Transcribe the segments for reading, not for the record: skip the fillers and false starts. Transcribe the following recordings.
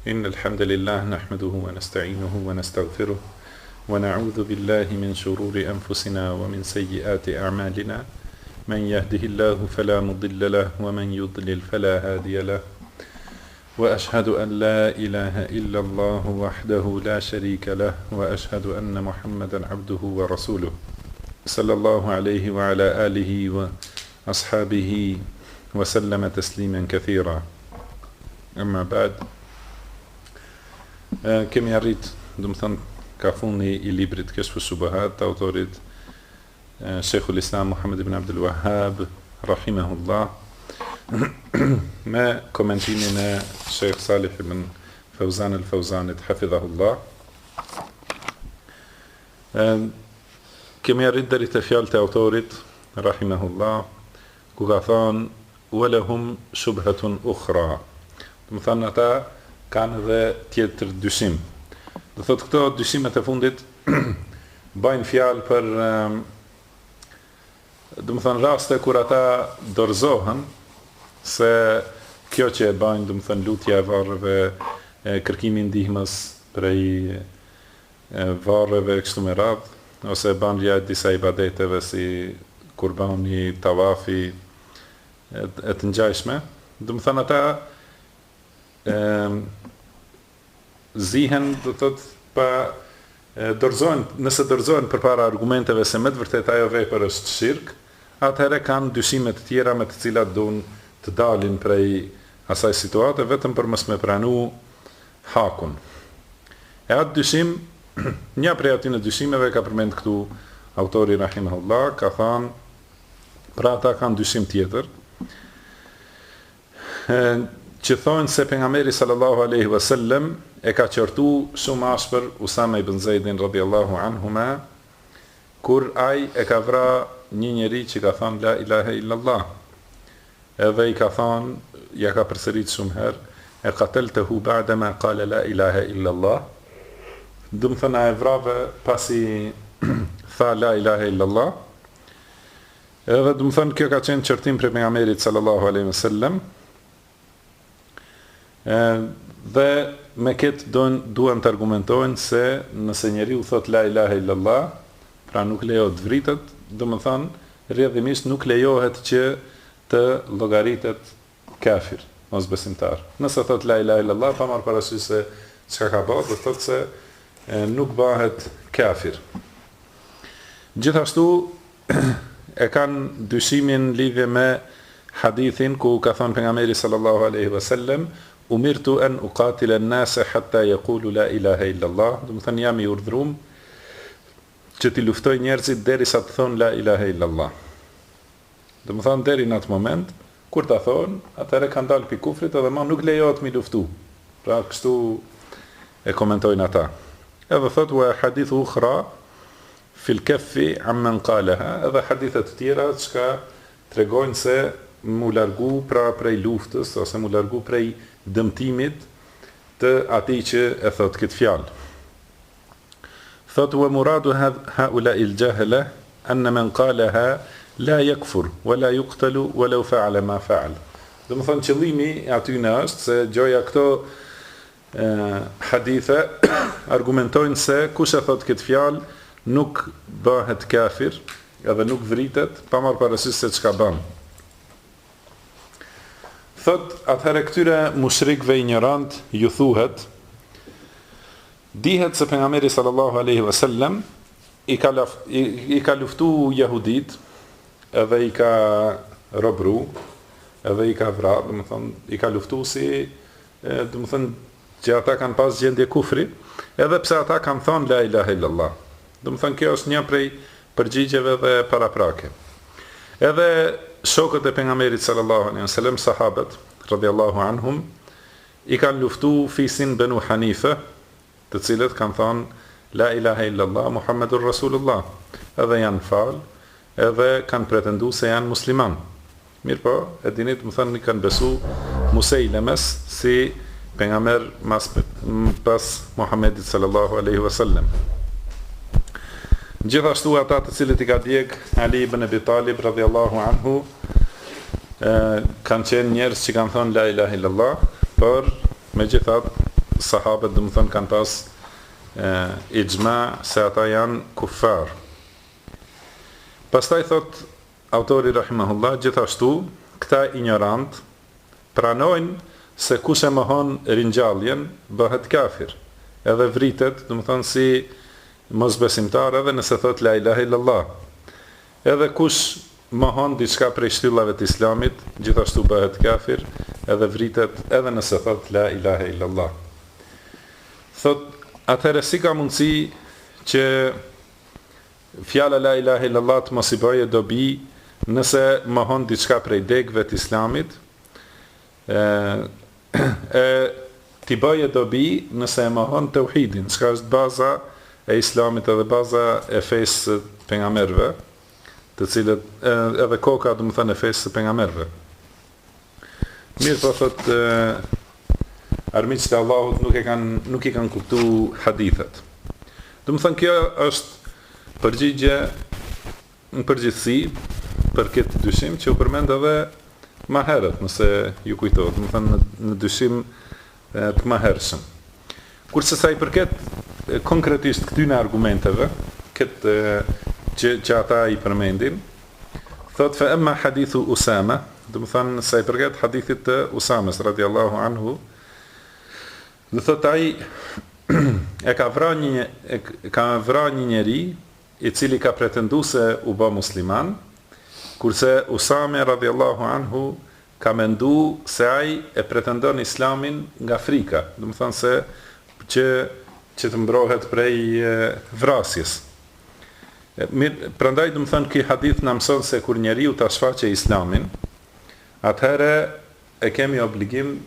إن الحمد لله نحمده ونستعينه ونستغفره ونعوذ بالله من شرور أنفسنا ومن سيئات أعمالنا من يهده الله فلا مضل له ومن يضلل فلا هادي له وأشهد أن لا إله إلا الله وحده لا شريك له وأشهد أن محمدا عبده ورسوله صلى الله عليه وعلى آله وأصحابه وسلم تسليما كثيرا أما بعد kemi arrit, do të thënë, ka fundi I librit Kashfu Shubuhat të autorit Sheikhul Islam Muhammad ibn Abdul Wahhab rahimahullah me komentimin e Sheikh Salih ibn Fawzan al-Fawzanit hafidhahullah. Kemi arrit deri te fjalët e autorit rahimahullah ku ka thënë walahum shubhatun ukhra. Do të thënë ata kanë dhe tjetër dyshim. Do thotë këto dyshimet e fundit bajnë fjalë për do të thënë raste kur ata dorëzohen se kjo që e bajnë, do të thënë lutja e varreve, kërkimi I ndihmës prej varreve kështu me radhë, ose banja disa ibadeteve si kurbani, tawafi, e të ngjashme, do të thënë ata zihen, do të thotë, pa dorëzohen, nëse dorëzohen përpara argumenteve se me të vërtet ajo vepër është shirk, atëherë kanë dyshime të tjera me të cilat duan të dalin prej asaj situate vetëm për mos me pranu hakun. E atë dyshim, një prej atyre dyshimeve ka përmend këtu autori rahimahullah, ka thënë, pra ata kanë dyshim tjetër, që thonë se pejgamberi sallallahu alaihi wasallam e ka qortu shumë ashpër Usama ibn Zaidin radhiyallahu anhuma kur ai e ka vra një njeri që ka thënë la ilaha illallah. Edhe I ka thënë, ja ka përsërit shumë herë, e qataltahu ba'da ma qala la ilaha illallah. Do të thënë ai vrave pasi tha la ilaha illallah. Edhe do të thënë kjo ka qenë qortim për pejgamberit sallallahu alaihi wasallam. Dhe me këtë duan të argumentojnë se nëse njeriu thot la ilaha illallah, pra nuk lejohet vritet, do të thonë rrjedhimisht nuk lejohet që të llogaritet kafir, mosbesimtar. Nëse thot la ilaha illallah, pa marrë parasysh se çka ka bërë, do të thotë se nuk bëhet kafir. Gjithashtu e kanë dyshimin lidhje me hadithin ku ka thënë pejgamberi sallallahu alaihi wasallam umirtu an uqatila an-nasa hatta yaqulu la ilaha illa Allah. Do të thënë jam I urdhëruar që t'i luftoj njerëzit derisa të thonë la ilaha illa Allah. Do të thënë deri në atë moment kur ta thonë, atëherë kanë dalë pi kufrit edhe më nuk lejohet mi luftu. Pra kështu e komentojnë ata. Edhe thotë wa hadith ukhra fil kaffi amman qalaha, edhe hadithe të tjera që tregojnë se mu largu pra prej luftës ose mu largu prej dëmtimit të atij që e thot këtë fjalë. Thot wa muradu haula al-jahala an man qalaha la yakfur wala yuqtalu walau fa'ala ma fa'al. Do të thonë qëllimi aty në është se gjoja këto hadithe argumentojnë se kush e thot këtë fjalë nuk bëhet kafir edhe nuk vritet pa marrë parasysh se çka bën. Thot, atëherë këtyre mushrikëve ignorant ju thuhet, dihet se pejgamberi sallallahu alaihi wasallam I ka luftu jehudit, edhe I ka robru, edhe I ka vrarë, do të thonë, I ka luftu si, do të thonë, që ata kanë pas gjendje kufri, edhe pse ata kanë thonë la ilaha illallah. Do të thonë, kjo është një prej përgjigjeve dhe paraprake. Edhe shokët e pejgamberit sallallahu alaihi wasallam, sahabët radhiyallahu anhum, I kanë luftu fisin Banu Hanife, të cilët kanë thënë la ilaha illallah Muhammadur Rasulullah, edhe janë fal, edhe kanë pretenduar se janë musliman. Mirë po, e dinit më thënë kanë besu Musejlemes si pejgamber pas Muhammedit sallallahu alaihi wasallam. Gjithashtu ata të cilët I ka djeg Ali ibn Abi Talib radhiyallahu anhu kanë qenë njerëz që kanë thënë la ilaha illallah, por megjithatë sahabët domethënë kanë pas ijma se ata janë kuffar. Pastaj thot autori rahimahullah, gjithashtu këta ignorant pranojnë se kush e mohon ringjalljen bëhet kafir, edhe vritet, domethënë si mosbesimtar edhe nëse thot la ilaha illallah. Edhe kush mohon diçka prej shtyllave të islamit, gjithashtu bëhet kafir, edhe vritet edhe nëse thot la ilaha illallah. Thot, atëherë si ka mundësi që fjala la ilaha illallah të mos i bëje dobi nëse mohon diçka prej degëve të islamit, t'i bëje dobi nëse e mohon tauhidin, çka është baza e islamit edhe baza e fesë pejgamberëve, të cilët edhe koka do të thënë e fesë pejgamberëve. Mirë po thot armiqtë e Allahut nuk i kanë kuptuar hadithet. Do të thënë kjo është përgjigje në përgjithësi për këtë dyshim që u përmend edhe më herët, nëse ju kujtohet, do të thënë në dyshim të mëhershëm. Kurse sa i përket konkretisht këtyre argumenteve, këtë që ata i përmendin, thot fa amma hadithu Usama, do të thënë sa i përket hadithit të Usamës radiallahu anhu, do thot ai ka vrarë një njeri i cili ka pretenduar se u bë musliman, kurse Usame radiallahu anhu ka mendu se ai e pretendon islamin nga frika, do të thënë se që të mbrohet prej vrasjes. Prandaj do të thënë ky hadith na mëson se kur njeriu ta shfaqe islamin, atëherë e kemi obligim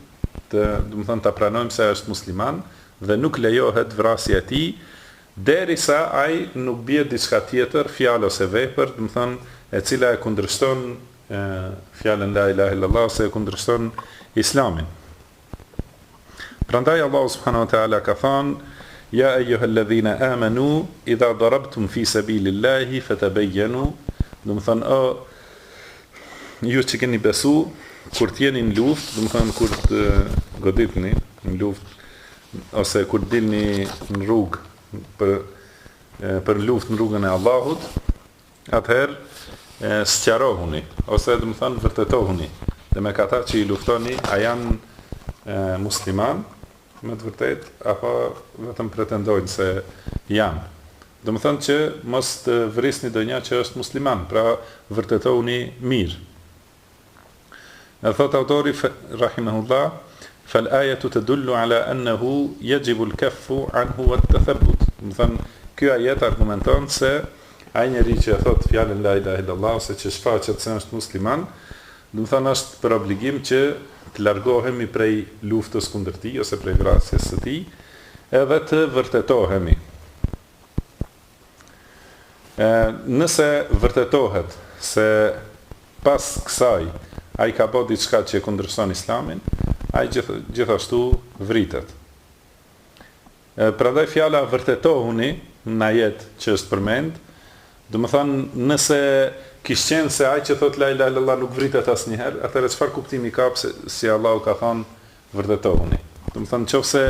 do të thënë ta pranojmë se është musliman dhe nuk lejohet vrasja e tij derisa ai nuk bie diçka tjetër, fjalë ose vepër, do të thënë e cila e kundërshton fjalën la ilaha illallah ose e kundërshton islamin. Prandaj Allah subhanahu wa taala ka thënë ja ayyuhalladhina amanu idha darabtum fi sabilillahi fatabayyanu, do të thënë ju që keni besu kur t'jeni në luftë, do të thënë kur të goditni në luftë ose kur dilni në rrugë për luftë në rrugën e Allahut, atëherë sqarohuni ose do të thënë vërtetohuni dhe me ata që i luftoni a janë musliman me të vërtet apo vetëm pretendojnë se janë. Do të thënë që mos të vrisni donja që është musliman, pra vërtetohuni mirë. E thot autori rahimahullah, fal ayatu tadullu ala annahu yajibu al-kaffu anhu wa at-tathabbut. Do të thënë ky ajet argumenton se ai njeri që thot fjalën la ilaha illallah ose që shfaqet se është musliman, do të thënë është për obligim që të largohemi prej luftës kundër tij ose prej vrasjes së tij, edhe të vërtetohemi. Nëse vërtetohet se pas kësaj ai ka bërë diçka që kundërshton islamin, ai gjithashtu vritet. Prandaj fjala vërtetohuni në ajet që është përmend, do të thënë nëse kishte qenë se ai që thot la ilaha illallah nuk vritet asnjëherë, atëherë çfarë kuptimi ka si Allahu ka thënë vërtetohuni? Do të thënë nëse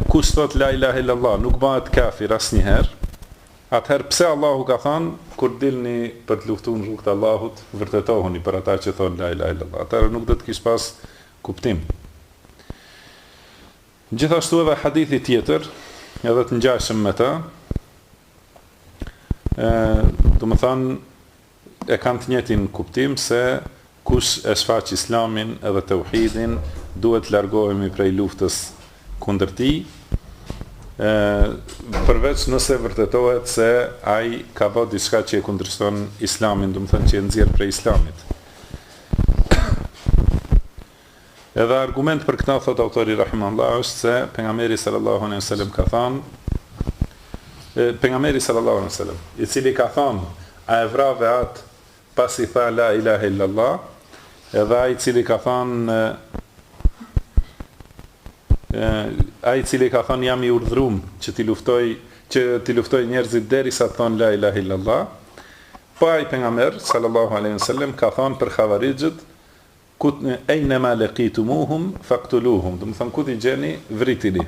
kush thot la ilaha illallah nuk bëhet kafir asnjëherë, atëherë pse Allahu ka thënë kur dilni për të luftuar në rrugt të Allahut, vërtetohuni për ata që thonë la ilaha illallah. Atëherë nuk do të kish pas kuptim. Gjithashtu edhe hadithi tjetër, edhe të ngjashëm me të, do të thënë e kanë të njëjtin kuptim se kush e shfaq islamin edhe tauhidin duhet të largohemi prej luftës kundër tij, përveç nëse vërtetohet se ai ka bërë diçka që e kundërshton islamin, do të thënë që e nxjerr prej islamit. Edhe argument për këtë thot autori rahimahullah është se pejgamberi sallallahu alaihi wasallam ka thënë, pejgamberi sallallahu alaihi wasallam i cili ka thënë a e vrave atë pas i tha la ilaha illallah, edhe ai i cili ka thënë jam i urdhëruar që ti luftoj njerëzit derisa të thonë la ilaha illallah, pa ai pejgamber sallallahu alaihi wasallam ka thënë për xhavarixhët Einama laqitumuhum faqtuluhum, do të thonë ku ti gjeni vritini.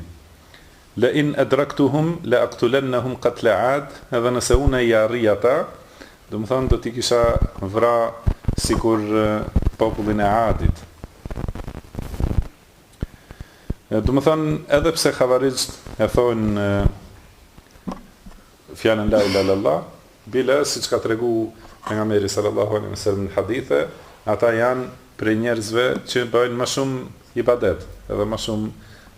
La in adraktuhum la aqtulannahum qatl 'ad, edhe nëse unë i arri ata, do të thonë do t'i kisha vra sikur popullin e Adit. Do të thonë edhe pse Khawarizët e thonë fjalën la ilaha illallah, bila siç ka tregu pejgamberi sallallahu alaihi wasallam në hadithe, ata janë prej njerëzve që bëjnë më shumë ibadet, edhe më shumë,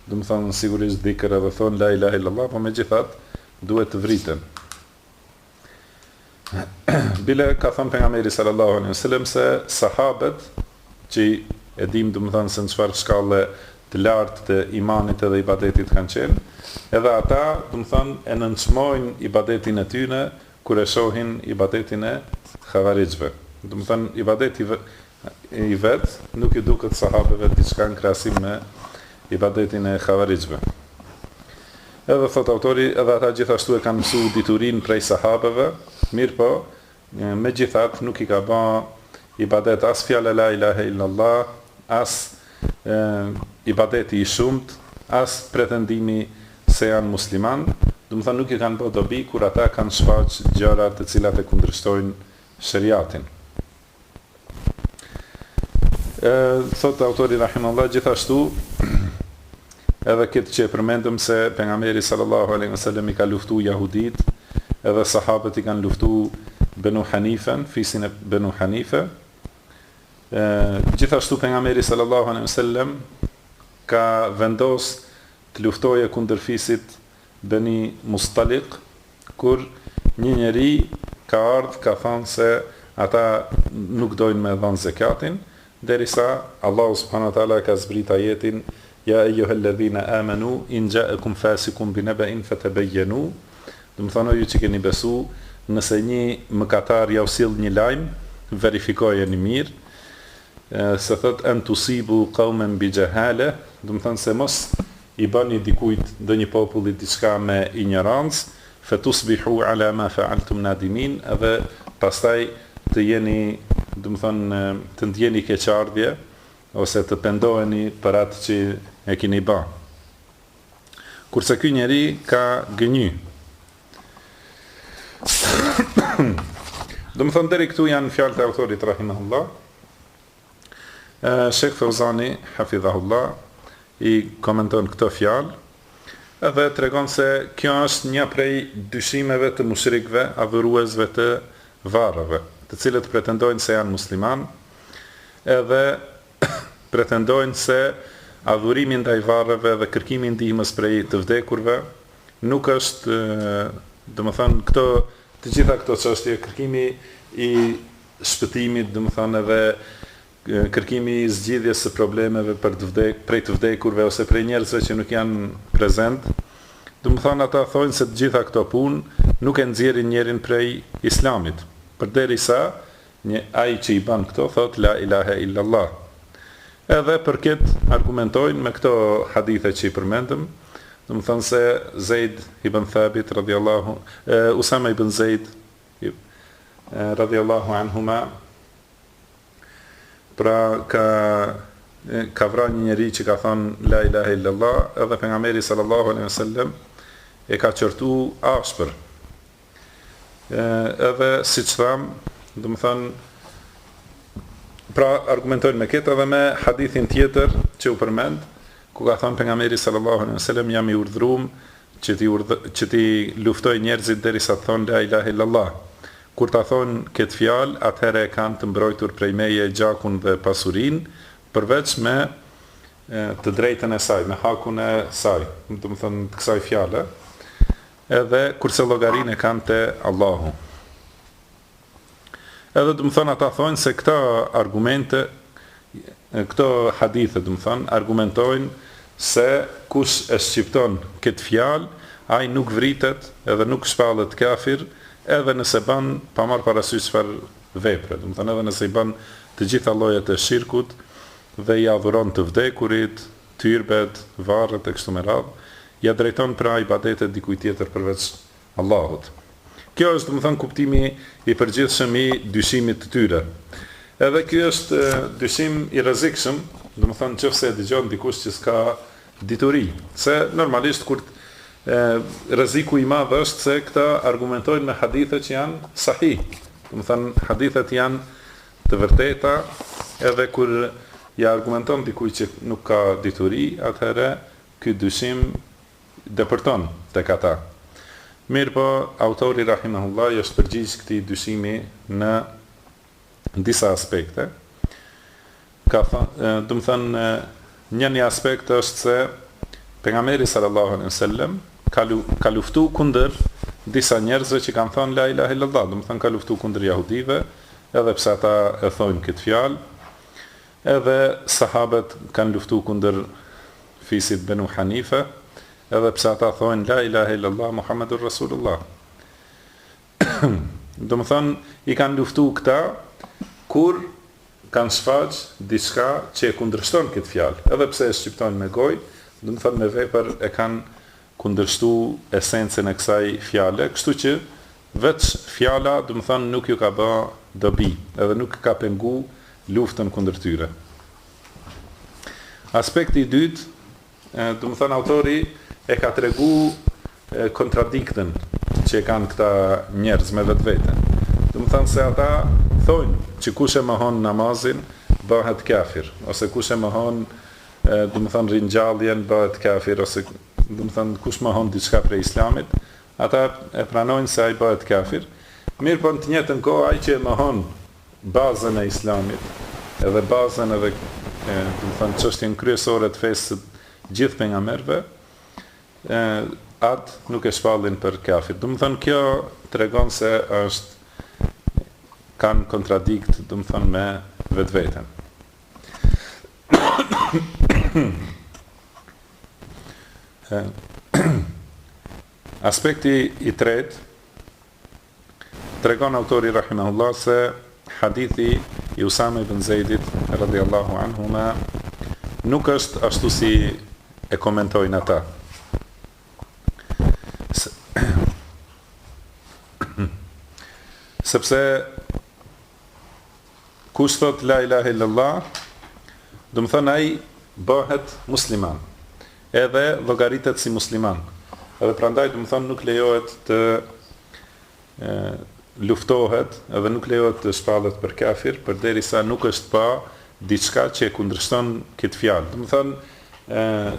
do të thonë sigurisht dhikr edhe thonë la ilaha illallah, por megjithatë duhet të vriten. Bile ka thënë pejgamberi sallallahu alaihi wasallam se sahabët që e dim, do të thonë se në çfarë shkallë të lartë të imanit edhe ibadetit kanë qenë, edhe ata, do të thonë, e nënçmojnë ibadetin e tyre kur e shohin ibadetin e Khawarizëve. Do të thonë ibadeti i vet nuk i duket sahabeve diçka në krahasim me ibadetin e Khawarizëve. Edhe thot autori, edhe ata gjithashtu e kanë mësuar diturinë prej sahabeve, mirë po, megjithatë nuk i ka bë ibadet as fjala la ilaha illallah, as ibadeti i shumt, as pretendimi se janë musliman, do të thonë nuk i kanë bë dobi kur ata kanë shfaq gjëra të cilat e kundërshtojnë shariatin. Thot autori rahimahullah, gjithashtu edhe këtë që e përmendëm se pejgamberi sallallahu alaihi wasallam i ka luftu jahudit, edhe sahabët i kanë luftu Benu Hanifen, fisin e Benu Hanife. Gjithashtu pejgamberi sallallahu alaihi wasallam ka vendos të luftoje kundër fisit Beni Mustaliq, kur një njeri ka ardhë, ka thënë se ata nuk dojnë me dhënë zekatin, derisa Allahu subhanahu wa taala ka zbrit ajetin ya ayyuhalladhina amanu in ja'akum fasiqun binaba'in fatabayyanu, do të thonë ju që keni besu, nëse një mëkatar ja u sill një lajm, verifikojeni mirë, se thot an tusibu qauman bi jahala, do të thonë se mos i bani dikujt ndonjë populli diçka me ignorancë, fatusbihu ala ma fa'altum nadimin, edhe pastaj të jeni, do të thonë, të ndjeni keqardhje ose të pendoheni për atë që e keni bë. Kurse ky njeri ka gënjy. Do të thonë deri këtu janë fjalët e autorit rahimahullah. Sheikh Fauzani hafidhahullah i komenton këto fjalë, edhe tregon se kjo është një prej dyshimeve të mushrikëve, adhuruesve të varreve, të cilët pretendojnë se janë musliman, edhe pretendojnë se adhurimi ndaj varreve dhe kërkimi i ndihmës prej të vdekurve nuk është, domethënë këto të gjitha këto çështje, kërkimi i shpëtimit, domethënë edhe kërkimi i zgjidhjes së problemeve prej të vdekurve ose prej njerëzve që nuk janë prezent, domethënë ata thonë se të gjitha këto punë nuk e nxjerrin njerin prej islamit, përderisa ai që i bën këto thot la ilaha illallah. Edhe për këtë argumentojnë me këto hadithe që i përmendëm, domethënë se Zeid ibn Thabit radhiyallahu Usama ibn Zeid radhiyallahu anhuma, pra ka vrarë një njeri që ka thënë la ilaha illallah, edhe pejgamberi sallallahu alaihi wasallam e ka qortu ashpër. Edhe siç tham, domethënë, pra argumentojnë me këtë edhe me hadithin tjetër që u përmend, ku ka thënë pejgamberi sallallahu alaihi wasallam, jam i urdhëruar që ti luftoj njerëzit derisa të thonë la ilaha illallah. Kur ta thonë këtë fjalë, atëherë e kanë të mbrojtur prej meje gjakun dhe pasurin, përveç me të drejtën e saj, me hakun e saj, do të thonë të kësaj fjale, edhe kurse llogarinë e kanë te Allahu. Edhe do të thonë ata thonë se këta argumente, këto hadithe, do të thonë, argumentojnë se kush e shqipton këtë fjalë, ai nuk vritet edhe nuk shpallet kafir, edhe nëse bën pa marrë parasysh çfarë vepre, do të thonë edhe nëse i bën të gjitha llojet e shirkut dhe i adhuron të vdekurit, tyrbet, varret e kështu me radhë, ja drejton pra ibadetet dikujt tjetër përveç Allahut. Kjo është, do të thonë, kuptimi i përgjithshëm i dyshimit të tyre. Edhe ky është dyshim i rrezikshëm, domethënë nëse dëgjon dikush që s'ka dituri, se normalisht kur rreziku i madh është se këta argumentojnë me hadithe që janë sahih. Domethënë hadithet janë të vërteta, edhe kur ja argumenton dikuj që nuk ka dituri, atëherë ky dyshim depërton tek ata. Mirë po, autori rahimahullah është përgjigj këtij dyshimi në disa aspekte. Domethënë një aspekt është se pejgamberi sallallahu alaihi wasallam ka luftu kundër disa njerëzve që kanë thënë la ilaha illallah, domethënë ka luftu kundër jahudive, edhe pse ata e thonë këtë fjalë. Edhe sahabët kanë luftu kundër fisit Banu Hanife, edhe pse ata thonë la ilaha illallah Muhammadur Rasulullah. Domethënë i kanë luftu këta kur kanë shfaq diçka që e kundërshton këtë fjalë, edhe pse e shqiptojnë me gojë, domethënë me vepër e kanë kundërshtu esencën e kësaj fjale, kështu që veç fjala, domethënë nuk ju ka bë dobi, edhe nuk ka pengu luftën kundër tyre. Aspekti i dytë, domethënë autori e ka tregu kontradiktën që kanë këta njerëz me vetveten. Domethënë se ata thonë që kush e mohon namazin bëhet kafir, ose kush e mohon domethënë ringjalljen bëhet kafir, ose domethënë kush mohon diçka prej islamit, ata e pranojnë se ai bëhet kafir. Mirë po në të njëjtën kohë ai që e mohon bazën e islamit, edhe bazën edhe domethënë çështjen kryesore të fesë së gjithë pejgamberëve, atë nuk e shpallin për kafir. Domethënë kjo tregon se kanë kontradikt, domethënë me vetveten. Aspekti i tretë tregon autori rahimahullah se hadithi i Usame ibn Zeidit radhiyallahu anhuma nuk është ashtu si e komentojnë ata. Sepse kush thot la ilaha illallah, do të thonë ai bëhet musliman, edhe llogaritet si musliman. Edhe prandaj do të thonë nuk lejohet të luftohet, edhe nuk lejohet të shpallet për kafir, përderisa nuk është pa diçka që e kundërshton këtë fjalë. Do të thonë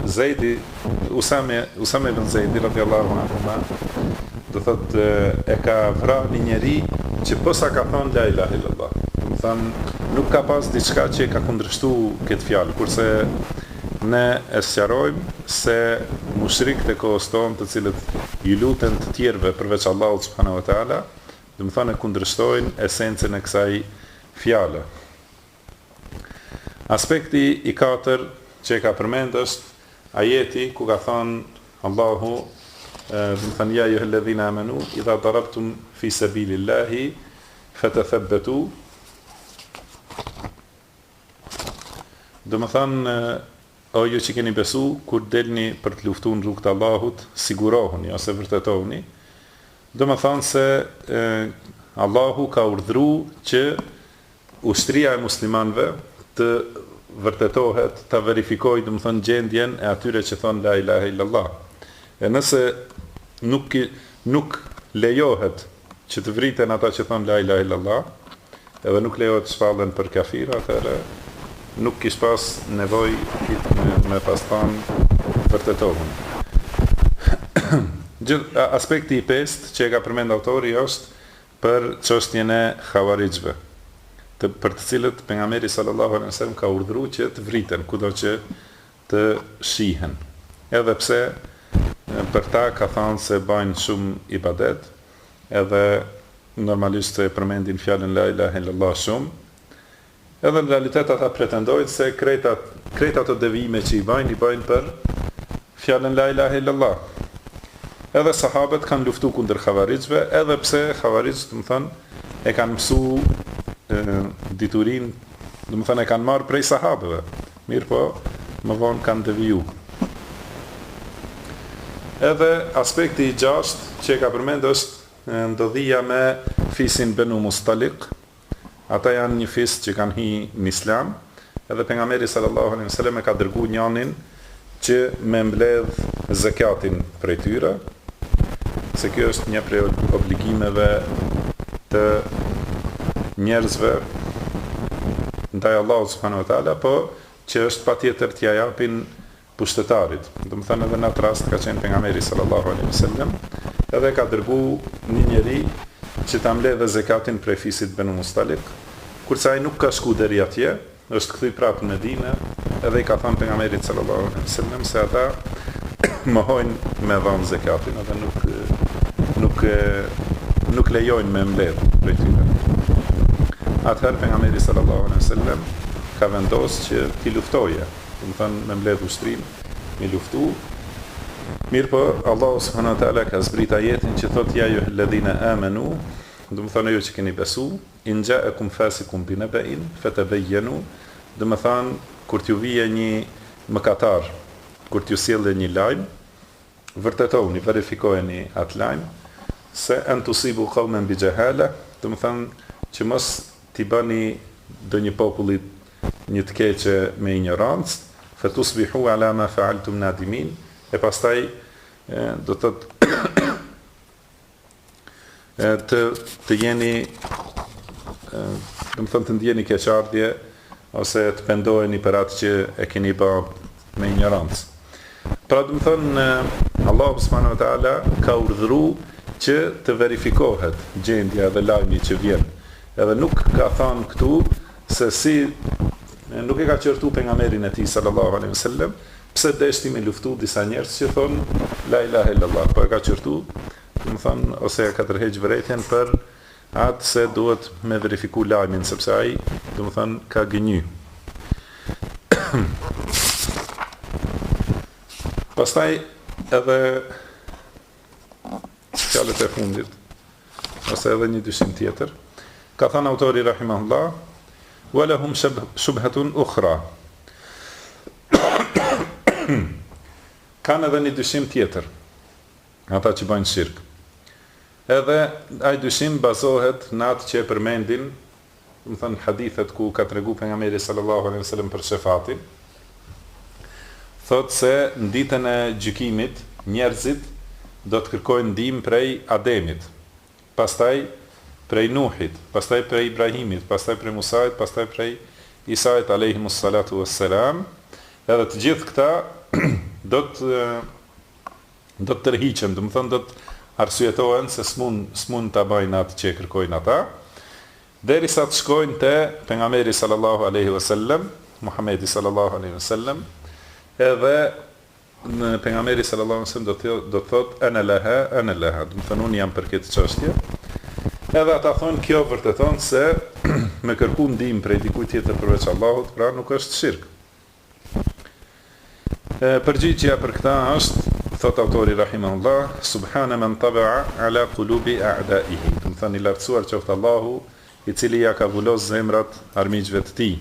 Zeidi, Usame ibn Zeidi radhiyallahu anhu, do thotë e ka vrarë një njeri që posa ka thonë la ilaha illallah. Do thonë nuk ka pas diçka që e ka kundërshtuar këtë fjalë, kurse ne e sqarojmë se mushrikët e kohës tonë, të cilët i luten të tjerëve përveç Allahut subhanahu wa taala, do të thonë kundërshtojnë esencën e kësaj fjale. Aspekti i katër që e ka përmend është ajeti ku ka thënë Allahu, do të thonë ja ayyuhalladhina amanu idha darabtum fi sabilillahi fatathabbatu. Do të thonë o ju që keni besu, kur delni për të luftuar në rrugt të Allahut, sigurohuni ose vërtetohuni. Do të thonë se Allahu ka urdhëruar që ushtria e muslimanëve të vërtetohet, të verifikojë, do të thonë gjendjen e atyre që thonë la ilaha illallah. E nëse nuk lejohet që të vriten ata që thonë la ilaha illallah, edhe nuk lejohet të shpallen për kafir, atëherë nuk kish pas nevoj me pas thanë vërtetohën. Aspekti i pestë që e ka përmend autori është për çështjen e xhavarixhve, për të cilët pejgamberi sallallahu alaihi wasallam ka urdhëruar që të vriten kudo që të shihen. Edhe pse për ta ka thënë se bajnë shumë ibadet, edhe normalisht se përmendin fjalën la ilaha illallah shumë. Edhe në realitet ata pretendojnë se krejt ato devijime që i bajnë për fjalën la ilaha illallah. Edhe sahabët kanë luftu kundër xhavarixhve, edhe pse xhavarixhët, do të thonë, e kanë mësu diturin, do të thonë e kanë marrë prej sahabëve. Mirë po, më vonë kanë deviju. Edhe aspekti i gjashtë që e ka përmend është ndodhia me fisin Banu Mustaliq, ata janë një fis që kanë hi në islam, edhe pejgamberi sallallahu alaihi wasallam e ka dërguar njanin që me mbledh zakatin prej tyre, se kjo është një prej obligimeve të njerëzve ndaj Allahut subhanahu wa taala, po që është patjetër t'ia japin pushtetarit. Do të thënë edhe në atë rast ka qenë pejgamberi sallallahu alaihi wasallam, edhe ka dërguar një njeri që ta mbledhë zakatin prej fisit Banu Mustalik, kurse ai nuk ka shku deri atje, është kthy prapë në Medinë, edhe i ka thënë pejgamberit sallallahu alaihi wasallam se ata mohojnë me dhënë zakatin, edhe nuk lejojnë me mbledh prej tyre. Atëherë pejgamberi sallallahu alaihi wasallam ka vendosur që t'i luftoje, do të thënë me mbledh ushtrim, me luftu. Mirë po, Allahu subhanahu wa taala ka zbrit ajetin që thotë ja ju alladhina amanu, do të thonë ju që keni besu, in ja'akum fasiqun binaba'in fatabayyanu, do të thonë kur t'ju vije një mëkatar, kur t'ju sjellë një lajm, vërtetoni, verifikojeni atë lajm, se an tusibu qauman bi jahala, do të thonë që mos t'i bëni ndonjë populli një të keqe me ignorancë, fatusbihu ala ma fa'altum nadimin, e pastaj do të të jeni do të thonë të ndjeni keqardhje ose të pendoheni për atë që e keni bërë me ignorancë. Pra do të thonë Allahu subhanahu wa taala ka urdhëruar që të verifikohet gjendja dhe lajmi që vjen. Edhe nuk ka thënë këtu se si nuk e ka qortu pejgamberin e tij sallallahu alaihi wasallam pse deshti me luftu disa njerëz që thonë la ilaha illallah, po e ka qortu, do të thonë, ose ka tërheq vërejtjen për atë se duhet me verifiku lajmin, sepse ai, do të thonë, ka gënjy. Pastaj edhe fjalët e fundit, ose edhe një dyshim tjetër, ka thënë autori rahimahullah, walahum shubhatun ukhra. Kanë edhe një dyshim tjetër, ata që bëjnë shirk. Edhe ai dyshim bazohet në atë që e përmendin, do të thënë hadithet ku ka treguar pejgamberi sallallahu alaihi wasallam për shefatin. Thotë se në ditën e gjykimit njerëzit do të kërkojnë ndihmë prej Ademit, pastaj prej Nuhit, pastaj prej Ibrahimit, pastaj prej Musait, pastaj prej Isait alayhimus salatu wassalam. Edhe të gjithë këta do të tërhiqen, do të thonë do të arsyetohen se s'mund ta bëjnë atë që kërkojnë ata, derisa të shkojnë te pejgamberi sallallahu alaihi wasallam, Muhamedi sallallahu alaihi wasallam, edhe në pejgamberi sallallahu alaihi wasallam do të thotë ana laha, do të thonë unë jam për këtë çështje. Edhe ata thonë kjo vërteton se me kërku ndihmë prej dikujt tjetër përveç Allahut, pra nuk është shirk. Përgjigjja për këta është, thot autori rahimahullah, subhana man taba'a ala qulubi a'da'ihi. Do të thënë i lartësuar qoftë Allahu, i cili ja ka vullos zemrat armiqve të tij.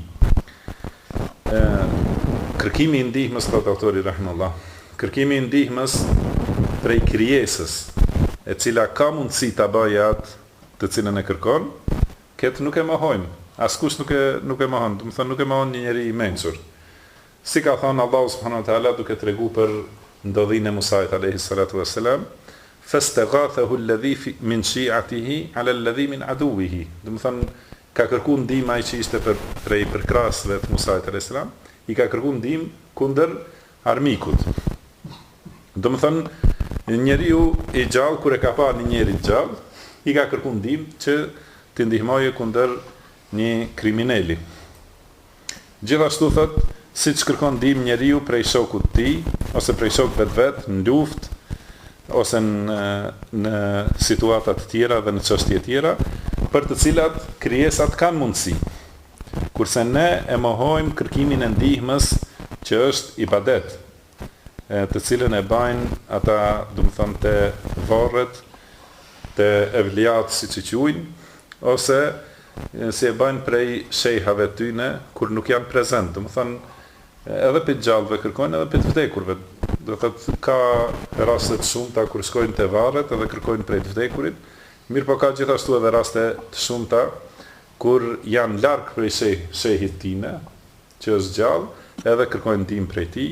Kërkimi i ndihmës, thot autori rahimahullah, kërkimi i ndihmës prej krijesës, e cila ka mundësi ta bëjë atë të cilën e kërkon, këtë nuk e mohojmë. Askush nuk e mohon, do të thënë nuk e mohon një njeri i mençur. Si ka thënë Allahu subhanahu wa taala duke treguar për ndodhinë e Musait alayhi salatu wassalam, fastaghathahu alladhi min shi'atihi ala alladhi min aduwihi. Do të thonë ka kërkuar ndihmë ai që ishte prej përkrahasve të Musait alayhi salam, i ka kërkuar ndihmë kundër armikut. Do të thonë njeriu i gjallë kur e ka parë një njeri të gjallë, i ka kërkuar ndihmë që t'i ndihmojë kundër një kriminali. Gjithashtu thotë si që kërkon ndihmë njeriu prej shokut të tij, ose prej shokëve të vet, në luftë, ose në situata të tjera dhe në çështje tjera, për të cilat krijesat kanë mundësi. Kurse ne e mohojmë kërkimin e ndihmës që është ibadet, të cilën e bajnë ata, do të thonë, te varret, te evliat siç i quajnë, ose si e bajnë prej shejhave tyne kur nuk janë prezent, do të thonë edhe për gjallëve kërkojnë edhe për të vdekurve. Do thotë ka raste të shumta kur shkojnë te varret edhe kërkojnë prej të vdekurit. Mirë po ka gjithashtu edhe raste të shumta kur janë larg prej shehit tine, që është gjallë, edhe kërkojnë ndihmë prej tij,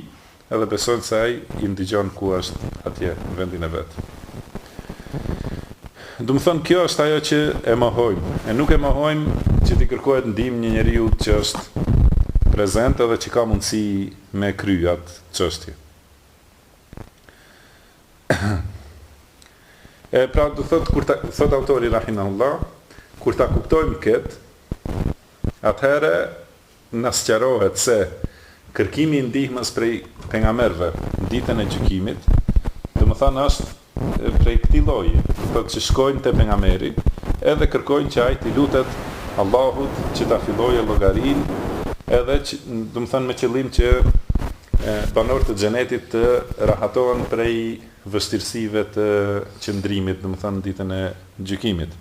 edhe besojnë se ai i ndihjon ku është atje në vendin e vet. Do të thonë kjo është ajo që e mohojmë. E nuk e mohojmë që t'i kërkohet ndihmë një njeriu që është prezent edhe që ka mundësi me krye atë çështje. Pra do thot kur thot autori rahimahullah, kur ta kuptojmë këtë, atëherë na sqarohet se kërkimi i ndihmës prej pejgamberëve në ditën e gjykimit, domethënë është prej këtij lloji, thotë që shkojnë te pejgamberi, edhe kërkojnë që ai t'i lutet Allahut që ta fillojë llogarinë, edhe që, domethënë me qëllim që banorët e xhenetit të rahatohen prej vështirësive të qëndrimit, domethënë ditën e gjykimit.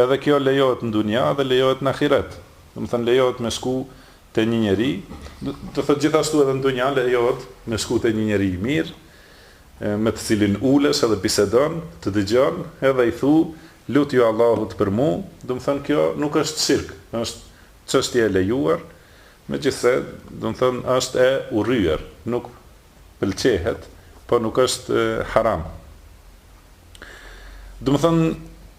Edhe kjo lejohet në dunja dhe lejohet në ahiret. Domethënë lejohet me shku te një njeri, do thotë gjithashtu edhe në dunja lejohet me shku te një njeri i mirë, me të cilin ulesh edhe bisedon, të dëgjon, edhe i thu, lutju Allahut për mu, domethënë kjo nuk është shirk, është çështje e lejuar, megjithse domethënë është e urryer, nuk pëlqehet, po nuk është haram. Domethënë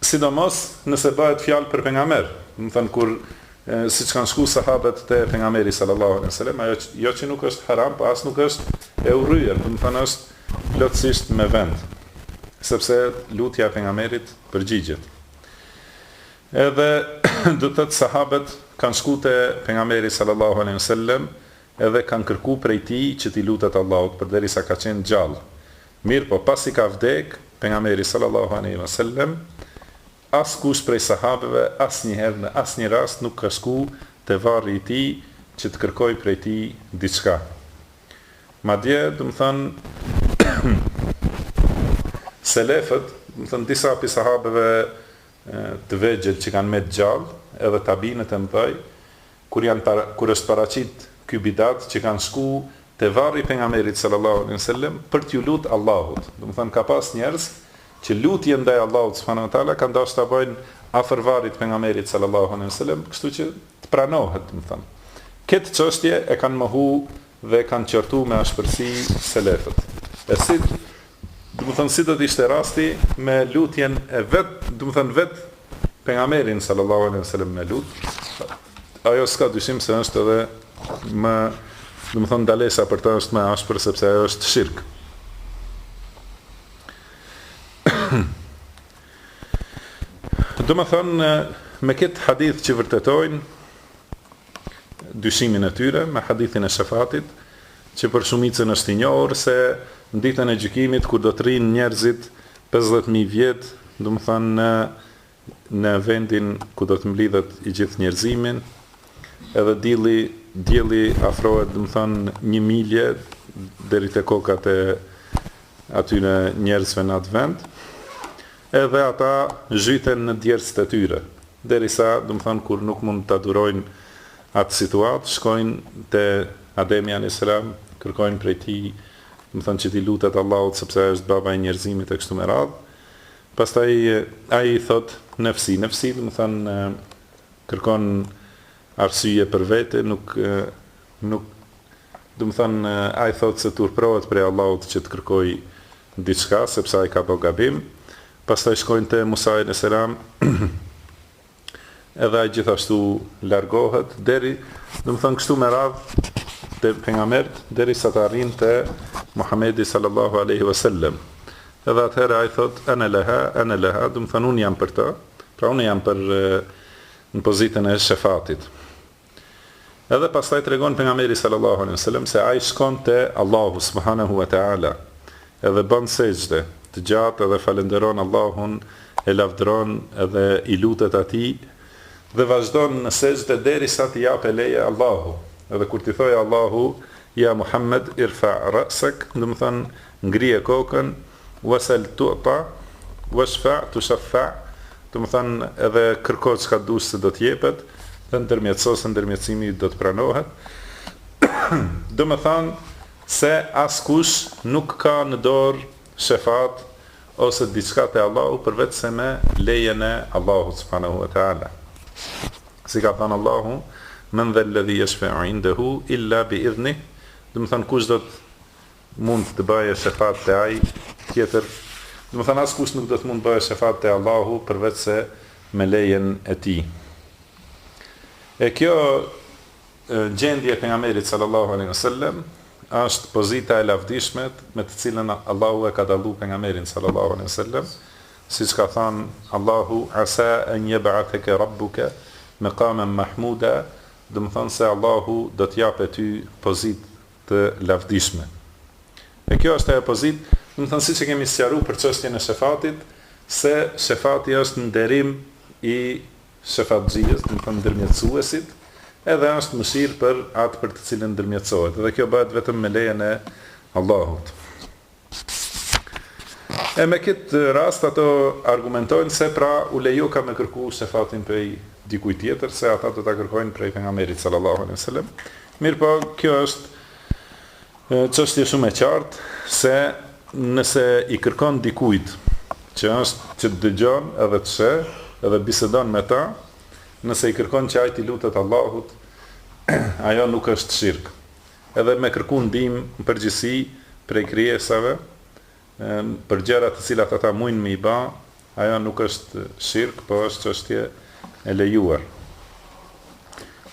sidomos nëse bëhet fjalë për pejgamber, domethënë kur siç kanë shku sahabët te pejgamberi sallallahu alaihi wasallam, ajo jo që nuk është haram, po as nuk është e urryer, domethënë është plotësisht me vend, sepse lutja e pejgamberit përgjigjet. Edhe do të thotë sahabët kanë shku te pejgamberi sallallahu alaihi wasallam, edhe kanë kërku prej tij që t'i lutet Allahut përderisa ka qenë gjallë. Mirë, po pasi ka vdek pejgamberi sallallahu alaihi wasallam, askush prej sahabëve asnjëherë në asnjë rast nuk ka shku te varri i tij që të kërkoj prej tij diçka. Madje, do të thonë selefët, do të thonë disa pi sahabëve të vegjël që kanë me gjallë, edhe tabinët e mëdhej, kur është paraqit ky bidat që kanë shku te varri i pejgamberit sallallahu alaihi wasallam për t'ju lut Allahut. Do të thonë ka pas njerëz që lutje ndaj Allahut subhanahu wa taala kanë dashur ta bëjnë afër varrit pejgamberit sallallahu alaihi wasallam, kështu që të pranohet, do të thonë. Këtë çështje e kanë mohu dhe kanë qortu me ashpërsi selefët. E si, do të thonë si do të ishte rasti me lutjen e vet, do të thonë vet pejgamberin sallallahu alaihi wasallam me lut. Ajo s'ka dyshim se është edhe më, do të thonë dalesa për të është më ashpër sepse ajo është shirk. Do të thonë me këtë hadith që vërtetojnë dyshimin e tyre, me hadithin e shefatit, që për shumicën është i njohur se në ditën e gjykimit kur do të rrinë njerëzit 50.000 vjet, do të thonë në vendin ku do të mblidhet i gjithë njerëzimin, edhe dielli afrohet, do të thonë 1 milje deri te kokat e atyre njerëzve në atë vend, edhe ata zhyten në djersët e tyre, derisa, do të thonë kur nuk mund të adurojnë atë situatë, shkojnë te Ademi alayhis salam, kërkojnë prej tij, do të thonë që t'i lutet Allahut sepse ai është baba i njerëzimit e kështu me radhë. Pastaj ai i thot nefsi, do të thonë kërkon arsye për vete, nuk do të thonë ai thot se turprohet prej Allahut që të kërkoj diçka sepse ai ka bërë gabim. Pastaj shkojnë te Musa alayhis salam, edhe ai gjithashtu largohet deri, do të thonë kështu me radhë te pejgambert derisa të arrijnë te Muhamedi sallallahu alaihi wasallam. Edhe atëherë ai thot ana laha, do të thonë unë jam për të, pra unë jam për në pozitën e shefatit. Edhe pastaj tregon pejgamberi sallallahu alaihi wasallam se ai shkon te Allahu subhanahu wa taala, edhe bën sejdë të gjatë edhe falenderon Allahun, e lavdëron edhe i lutet atij dhe vazhdon në sejdë derisa t'i japë leje Allahu. Edhe kur t'i thojë Allahu, ja Muhammed, irfa ra'sak, do të thonë ngrije kokën, wasal tu'ta, washfa tushaffa, do të thonë edhe kërko çka dush se do t'jepet, dhe ndërmjetësose ndërmjetësimi do të pranohet. Do të thonë se askush nuk ka në dorë shefat ose diçka te Allahu përveç se me lejen e Allahut subhanahu wa taala. Si ka thënë Allahu, men dhe alladhi yashfa'u indahu illa bi idhnih, do të thënë kush do të mund të bëjë shefat te ai tjetër, do të thënë askush nuk do të mund të bëjë shefat te Allahu përveç se me lejen e tij. E kjo gjendje e pejgamberit sallallahu alaihi wasallam është pozita e lavdishme me të cilën Allahu e ka dalluar pejgamberin sallallahu alaihi wasallam, siç ka thënë Allahu, asa an yab'athaka rabbuka maqaman mahmuda, do të thonë se Allahu do të japë ty pozitë të lavdishme. E kjo është ajo pozitë, do të thonë siç e kemi sqaruar për çështjen e shefatit, se shefati është nderim i shefatxhijes, do të thonë ndërmjetësuesit, edhe është mëshirë për atë për të cilën ndërmjetësohet. Dhe kjo bëhet vetëm me lejen e Allahut. E me këtë rast ato argumentojnë se pra u lejo ka me kërku shefatin prej dikuj tjetër, se ata do ta kërkojnë prej pejgamberit sallallahu alaihi wasallam. Mirë po, kjo është çështje shumë e qartë, se nëse i kërkon dikujt që të dëgjon edhe të sheh, edhe bisedon me ta, nëse i kërkon që ai t'i lutet Allahut, ajo nuk është shirk. Edhe me kërku ndihmë në përgjithësi prej krijesave, për gjëra të cilat ata mujnë me i bë, ajo nuk është shirk, po është çështje e lejuar.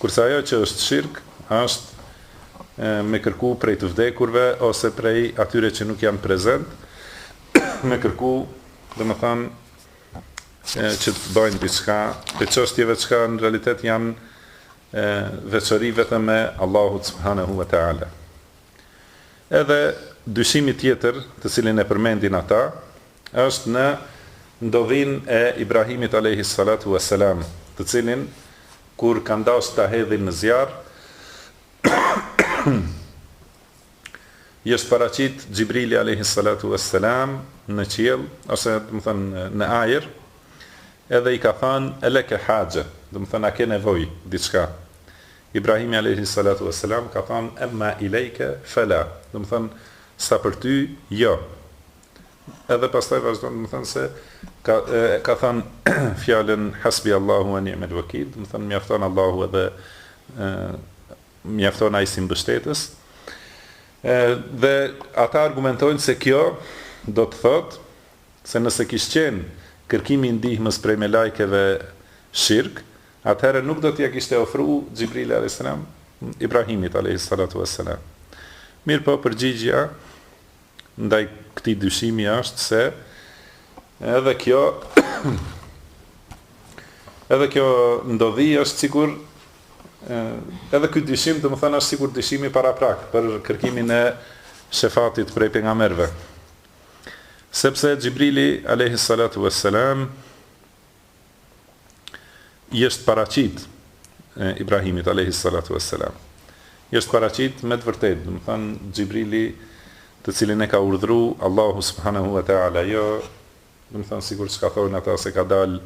Kurse ajo që është shirk, është me kërku prej të vdekurve, ose prej atyre që nuk janë prezent, me kërku, domethënë, që të bëjnë diçka, të çështjeve që në realitet janë veçori vetëm me Allahu subhanahu wa ta'ala. Edhe dyshimi tjetër, të cilin e përmendin ata, është në ndodhin e Ibrahimit alayhi salatu wassalam, të cilin kur kanë dashur ta hedhin në zjarr, është paraqit Xhibrili alayhi salatu wassalam në qiell, ose do të thënë në ajër, edhe i ka thënë eleke haxhe, do të thënë a ke nevojë diçka. Ibrahimi alayhi salatu wassalam ka thënë emma ilejke fala, do të thënë sa për ty jo. Edhe pastaj vazhdon, do të thënë se ka thënë fjalën hasbi Allahu wa ni'mal wakil, do të thënë mjafton Allahu edhe mjafton ai si mbështetës. Dhe ata argumentojnë se kjo do të thotë se nëse kishte qenë kërkimi i ndihmës prej me lajkeve shirk, atëherë nuk do t'ja kishte ofru Xhibrili alayhis salam Ibrahimit alayhis salatu wassalam. Mirë po, përgjigjja ndaj këtij dyshimi është se edhe kjo ndodhi është sikur edhe ky dyshim, domethënë është sikur dyshimi paraprak për kërkimin e shefatit prej pejgamberëve. Sepse Xhibrili alayhis salatu wassalam i është paraqit Ibrahimit alayhis salatu wassalam. I është paraqit me të vërtetë, do të thënë Xhibrili, të cilin e ka urdhëruar Allahu subhanahu wa ta'ala, jo, do të thënë sikur çka thonë ata se ka dalë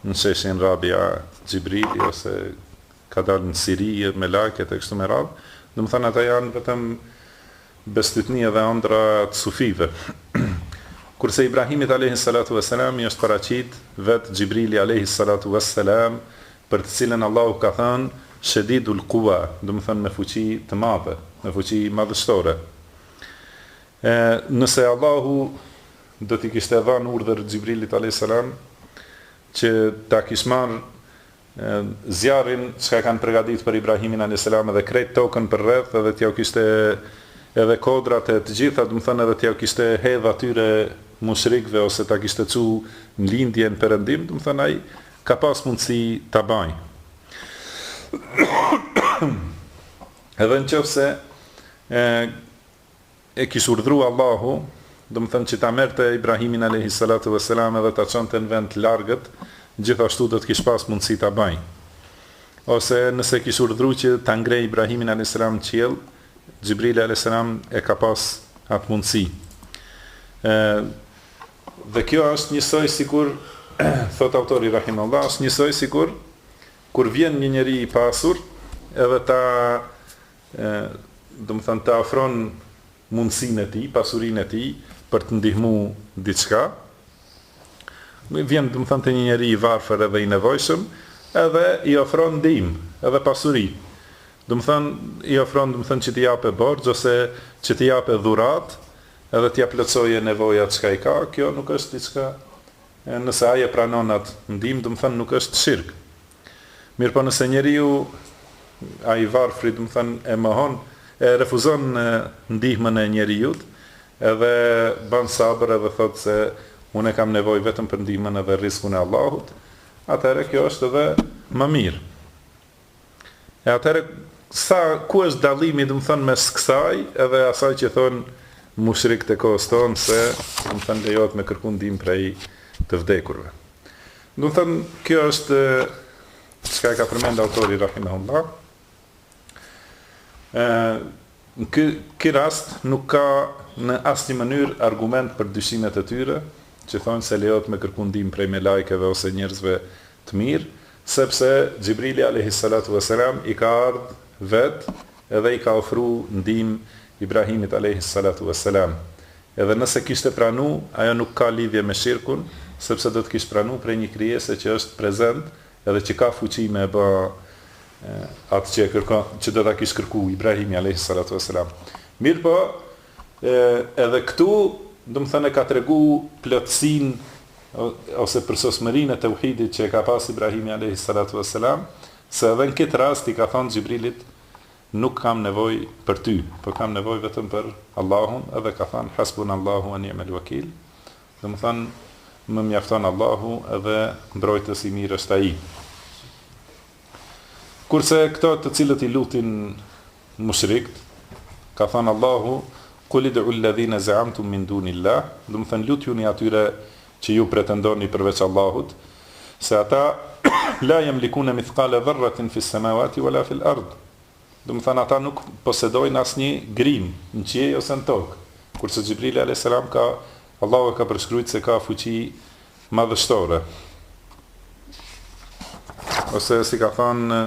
në sheshin Rabia Xhibrili, ose ka dalë në Siri me lajket e kështu me radhë, do të thënë ata janë vetëm bestytni edhe ëndra të sufive. Kurse Ibrahimit alayhis salatu wassalam i është paraqit vet Xhibrili alayhis salatu wassalam, për të cilën Allahu ka thënë shedidul quwa, do të thënë me fuqi të madhe, me fuqi madhështore. Nëse Allahu do t'i kishte dhënë urdhër Xhibrilit alayhis salam që ta kishte marrë zjarrin që kanë përgatitur për Ibrahimin alayhis salam edhe krejt tokën për rreth, edhe t'ja kishte edhe kodrat e të gjitha, do të thënë edhe t'ja kishte hedh atyre mushrikëve, ose ta kishte çu në lindje në perëndim, do të thënë ai ka pas mundësi ta bëjë. Edhe nëse e kishte urdhëruar Allahu, do të thënë që ta merrte Ibrahimin alayhis salatu wassalam edhe ta çonte në vend të largët, gjithashtu do të kishte pas mundësi ta bëjë. Ose nëse kishte urdhëruar që ta ngrej Ibrahimin alayhis salam në qiell, Xhibrili alayhis salam e ka pas atë mundësi. Dhe kjo është njësoj sikur, thot autori rahimahullah, është njësoj sikur kur vjen një njeri i pasur, edhe ta, do të thënë, ta ofron mundësinë e tij, pasurinë e tij për të ndihmuar diçka. Vjen, do të thënë, te një njeri i varfër edhe i nevojshëm, edhe i ofron ndihmë, edhe pasuri. Do të thënë i ofron, do të thënë që t'i japë borxh ose që t'i japë dhurat, edhe t'ia plotësojë nevojat çka i ka. Kjo nuk është diçka, nëse ai e pranon atë ndihmë, do të thënë nuk është shirk. Mirë, po nëse njeriu ai varfri, do të thënë e mohon, e refuzon ndihmën e njeriut, edhe bën sabër edhe thotë se unë kam nevojë vetëm për ndihmën edhe rrezikun e Allahut, atëherë kjo është edhe më mirë. E atëherë ku është dallimi, do të thënë, mes kësaj edhe asaj që thon mushrik të kohës tonë se, do të thënë, lejohet me kërku ndihmë prej të vdekurve. Do të thënë, kjo është çka e ka përmend autori rahimahullah. Në ky rast nuk ka në asnjë mënyrë argument për dyshimet e tyre që thonë se lejohet me kërku ndihmë prej melajkeve ose njerëzve të mirë, sepse Xhibrili alayhi salatu wasalam i ka ardhur vet edhe i ka ofruar ndihmë Ibrahimit alayhi salatu wasalam. Edhe nëse kishte pranu, ajo nuk ka lidhje me shirkun, sepse do të kishte pranu prej një krijese që është prezent edhe që ka fuqi me bë atë që kërkon, që do ta kishte kërku Ibrahimi alayhi salatu wasalam. Mirë po, edhe këtu, do të thënë, ka tregu plotësinë ose përsosmërinë e tauhidit që e ka pas Ibrahimi alayhi salatu wasalam, se edhe në këtë rast i ka thënë Xhibrilit, nuk kam nevojë për ty, por kam nevojë vetëm për Allahun, edhe ka thënë hasbunallahu wa ni'mal wakil. Do të thënë, më mjafton Allahu edhe mbrojtës i mirë është ai. Kurse këto të cilët i lutin mushrikt, ka thënë Allahu, qul id'u alladhina za'amtum min dunillah, do të thënë lutjuni atyre që ju pretendoni përveç Allahut, se ata la yamlikuna mithqala dharratin fis samawati wala fil ard. Do të thënë ata nuk posedojnë asnjë grim në qiell ose në tokë. Kurse Xhibrili alayhis salam Allahu ka përshkruajtur se ka fuqi madhështore. Ose si ka thënë,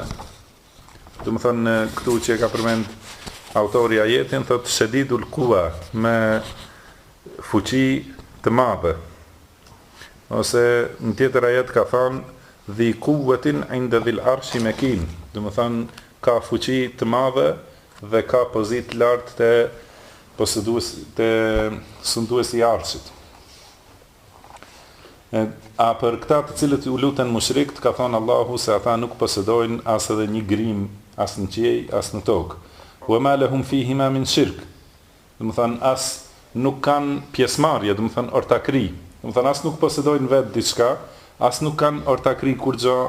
do të thënë këtu që e ka përmend autori ajetin, thotë shedidul quwa, me fuqi të madhe. Ose në tjetër ajet ka thënë dhi quwwatin inda dhil arshi makin, do të thënë ka fuqi të madhe dhe ka pozitë lartë të të sunduesi i arshit. A për këta të cilët u luten mushrikt, ka thënë Allahu se ata nuk posedojnë as edhe një grim, as në qiell, as në tokë. Wa ma lahum fihima min shirk. Do të thënë as nuk kanë pjesëmarrje, do të thënë ortakri. Do të thënë as nuk posedojnë vetë diçka, as nuk kanë ortakri kur gjë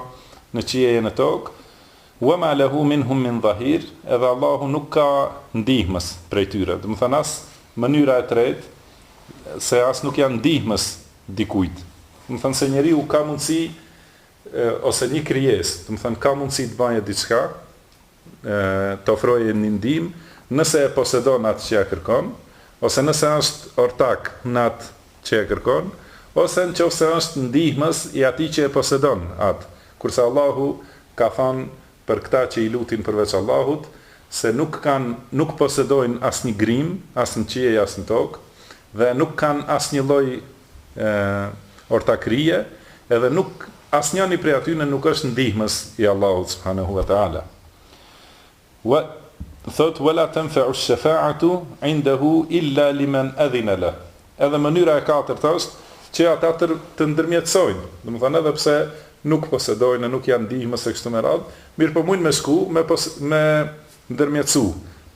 në qiell e në tokë. Wa ma lahu minhum min dhahir, edhe Allahu nuk ka ndihmës prej tyre. Do të thënë as mënyra e tretë, se as nuk janë ndihmës dikujt. Do të thënë se njeriu ka mundësi ose një krijesë, do të thënë ka mundësi të bëjë diçka, të ofrojë një ndihmë, nëse e posedon atë që ja kërkon, ose nëse është ortak në atë që e kërkon, ose nëse është ndihmës i atij që e posedon atë. Kurse Allahu ka thënë për këta që i lutin përveç Allahut, se nuk posedojnë asnjë grim, as në qiell, as në tokë, dhe nuk kanë asnjë lloj ortakrie, edhe nuk asnjëri prej atyre nuk është ndihmës i Allahut subhanahu wa taala. Thot wala tanfa'u ash-shafa'atu 'indahu illa liman adhina la. Edhe mënyra e katërt është që ata të ndërmjetësojnë. Domethënë edhe pse nuk posedojnë, nuk janë ndihmës së kështu me radhë, mirë po mund me shku me ndërmjetësu.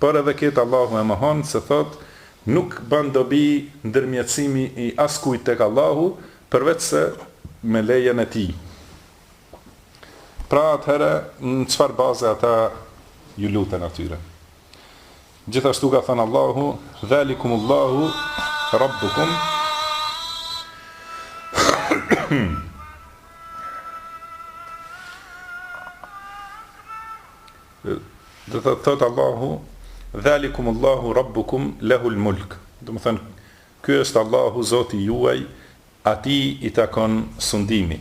Por edhe këtë Allahu e mohon se thot nuk bën dobi ndërmjetësimi i askujt tek Allahu përveç se me lejen e tij. Pra atëherë në çfarë baze ata ju luten atyre? Gjithashtu ka thënë Allahu, dhalikumullahu rabbukum. Dhe thot Allahu, dhalikumullahu rabbukum lahul mulk. Do të thënë, ky është Allahu Zoti juaj, atij i takon sundimi.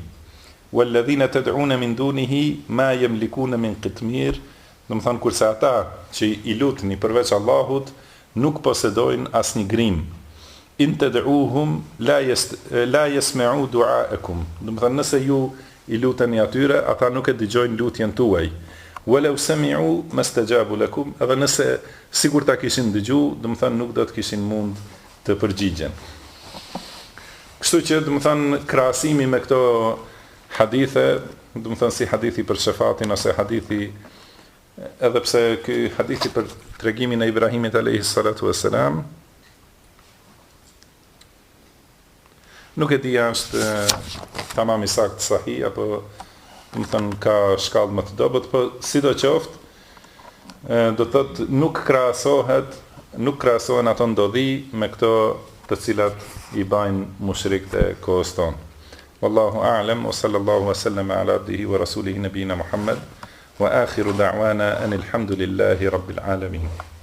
Walladhina tad'una min dunihi ma yamlikuna min qitmir. Do të thënë, kurse ata që i lutni përveç Allahut nuk posedojnë asnjë grim. In tad'uhum la yasma'u du'aakum. Do të thënë, nëse ju i luteni atyre, ata nuk e dëgjojnë lutjen tuaj. Walau sami'u mastajabu lakum, edhe nëse sigur ta kishin dëgju, do të thënë nuk do të kishin mund të përgjigjen. Kështu që do të thënë krahasimi me këto hadithe, do të thënë si hadithi për shefatin ose hadithi, edhe pse ky hadithi për tregimin e Ibrahimit alayhi salatu wassalam nuk e di është tamam i saktë sahih apo do të thënë ka shkallë më të dobët, po sidoqoftë do të thotë nuk krahasohen ato ndodhi me këto të cilat i bajnë mushrikët e kohës tonë. Wallahu a'lam wa sallallahu wa sallama ala abdihi wa rasulihi nabiyina Muhammad wa akhiru da'wana anil hamdulillahi rabbil alamin.